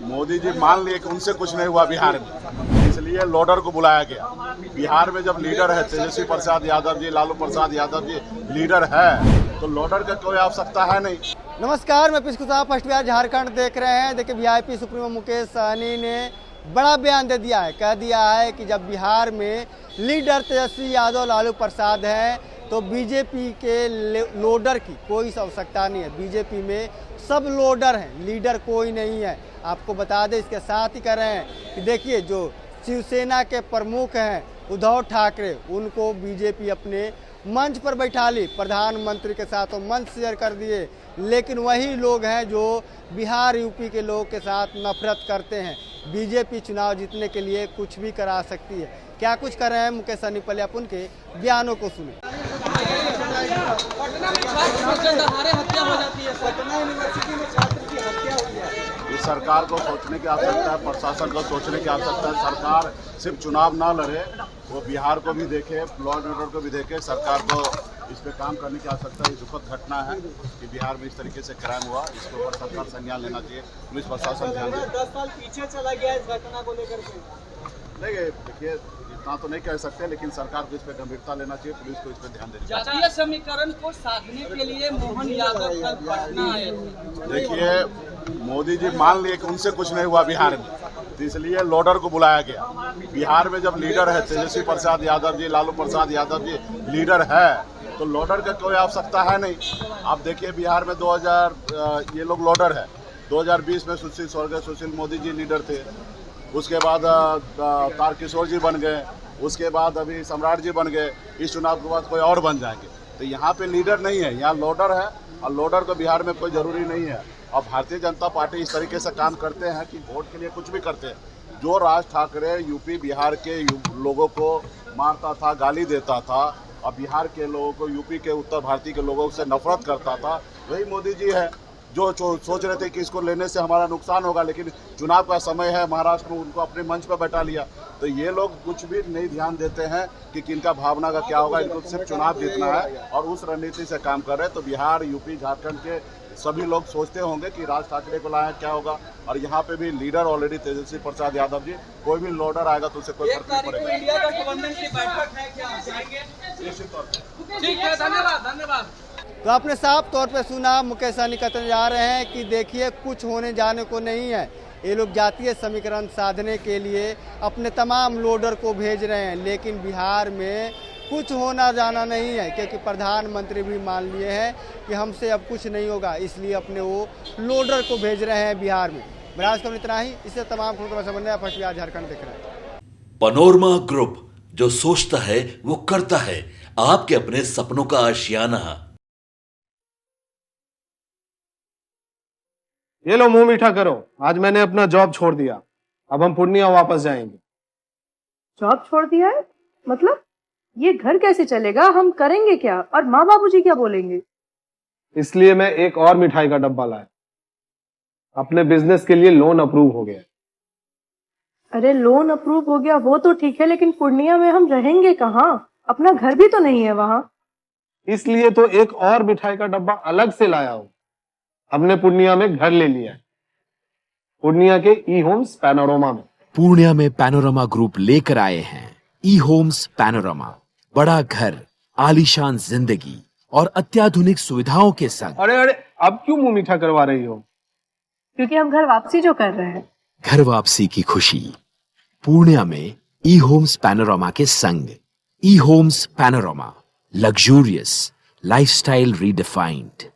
मोदी जी मान लिए कि उनसे कुछ नहीं हुआ बिहार में, इसलिए लोडर को बुलाया गया। बिहार में जब लीडर है तेजस्वी प्रसाद यादव जी, लालू प्रसाद यादव जी लीडर है, तो लोडर का कोई आवश्यकता है नहीं। नमस्कार, मैं पिस्कू साहब फर्स्ट बिहार झारखंड देख रहे हैं। देखिए, वीआईपी सुप्रीमो मुकेश सहनी ने बड़ा बयान दे दिया है। कह दिया है कि जब बिहार में लीडर तेजस्वी यादव लालू प्रसाद हैं तो बीजेपी के लोडर की कोई आवश्यकता नहीं है। बीजेपी में सब लोडर हैं, लीडर कोई नहीं है। आपको बता दें, इसके साथ ही कह रहे हैं कि देखिए, जो शिवसेना के प्रमुख हैं उद्धव ठाकरे, उनको बीजेपी अपने मंच पर बैठा ली, प्रधानमंत्री के साथ वो मंच शेयर कर दिए। लेकिन वही लोग हैं जो बिहार यूपी के लोग के साथ नफरत करते हैं। बीजेपी चुनाव जीतने के लिए कुछ भी करा सकती है। क्या कुछ कर रहे हैं मुकेश सहनी, पहले आप उनके बयानों को सुने। इस सरकार को सोचने की आवश्यकता है, प्रशासन को सोचने की आवश्यकता है। सरकार सिर्फ चुनाव ना लड़े, वो बिहार को भी देखे, लॉ एंड ऑर्डर को भी देखे। सरकार को इस पे काम करने की आवश्यकता है। ये दुखद घटना है कि बिहार में इस तरीके से क्राइम हुआ, इसके ऊपर सरकार संज्ञान लेना चाहिए, पुलिस प्रशासन ध्यान दे। 10 साल पीछे चला गया इस घटना को लेकर के। नहीं, देखिए, इतना तो नहीं कह सकते, लेकिन सरकार को इस पर गंभीरता लेना चाहिए, पुलिस को इस पर ध्यान देना चाहिए। जातीय समीकरण को साधने के लिए मोहन यादव कल पटना आए। देखिए, मोदी जी मान लिए कि उनसे कुछ नहीं हुआ बिहार में, तो इसलिए लोडर को बुलाया गया। बिहार में जब लीडर है तेजस्वी प्रसाद यादव जी, लालू प्रसाद यादव जी लीडर है, तो लोडर का कोई आवश्यकता है नहीं। आप देखिए, बिहार में 2000 ये लोग लोडर है। 2020 में स्वर्गीय सुशील मोदी जी लीडर थे, उसके बाद तारकिशोर जी बन गए, उसके बाद अभी सम्राट जी बन गए, इस चुनाव के बाद कोई और बन जाएंगे। तो यहाँ पे लीडर नहीं है, यहाँ लोडर है, और लोडर को बिहार में कोई ज़रूरी नहीं है। और भारतीय जनता पार्टी इस तरीके से काम करते हैं कि वोट के लिए कुछ भी करते हैं। जो राज ठाकरे यूपी बिहार के लोगों को मारता था, गाली देता था, और बिहार के लोगों को, यूपी के उत्तर भारतीय के लोगों से नफरत करता था, वही मोदी जी है जो सोच रहे थे कि इसको लेने से हमारा नुकसान होगा, लेकिन चुनाव का समय है, महाराष्ट्र में उनको अपने मंच पर बैठा लिया। तो ये लोग कुछ भी नहीं ध्यान देते हैं कि किनका भावना का क्या होगा, इनको सिर्फ चुनाव जीतना है, और उस रणनीति से काम कर रहे हैं। तो बिहार, यूपी, झारखंड के सभी लोग सोचते होंगे कि राज ठाकरे को लाया क्या होगा, और यहाँ पे भी लीडर ऑलरेडी तेजस्वी प्रसाद यादव जी, कोई भी लोडर आएगा तो उसे कोई फर्क नहीं पड़ेगा। इंडिया गठबंधन की बैठक है, क्या आप जाएंगे? निश्चित तौर पर। ठीक है, धन्यवाद। तो आपने साफ तौर पे सुना, मुकेश सहनी कहते जा रहे हैं कि देखिए, कुछ होने जाने को नहीं है। ये लोग जातीय समीकरण साधने के लिए अपने तमाम लोडर को भेज रहे हैं, लेकिन बिहार में कुछ होना जाना नहीं है, क्योंकि प्रधानमंत्री भी मान लिए हैं कि हमसे अब कुछ नहीं होगा, इसलिए अपने वो लोडर को भेज रहे हैं बिहार में। बराज को इतना ही, इससे तमाम खबरों का समन्वय फर्स्ट बिहार झारखंड देख रहे हैं। पनोरमा ग्रुप, जो सोचता है वो करता है। आपके अपने सपनों का आशियाना। ये लो, मुंह मीठा करो। आज मैंने अपना जॉब छोड़ दिया, अब हम पूर्णिया वापस जाएंगे। जॉब छोड़ दिया है? मतलब ये घर कैसे चलेगा? हम करेंगे क्या? और माँ बाबूजी क्या बोलेंगे? इसलिए मैं एक और मिठाई का डब्बा लाया। अपने बिजनेस के लिए लोन अप्रूव हो गया। अरे, लोन अप्रूव हो गया वो तो ठीक है, लेकिन पूर्णिया में हम रहेंगे कहाँ? अपना घर भी तो नहीं है वहाँ। इसलिए तो एक और मिठाई का डब्बा अलग से लाया हूँ। हमने पूर्णिया में घर ले लिया है, पूर्णिया के ई होम्स पैनोरमा में। पूर्णिया में पैनोरमा ग्रुप लेकर आए हैं ई होम्स पैनोरमा। बड़ा घर, आलीशान जिंदगी और अत्याधुनिक सुविधाओं के संग। अरे, अब क्यों मुंह मीठा करवा रही हो? क्योंकि हम घर वापसी जो कर रहे हैं। घर वापसी की खुशी पूर्णिया में ई होम्स पैनोरमा के संग। E Homes Panorama, luxurious lifestyle redefined.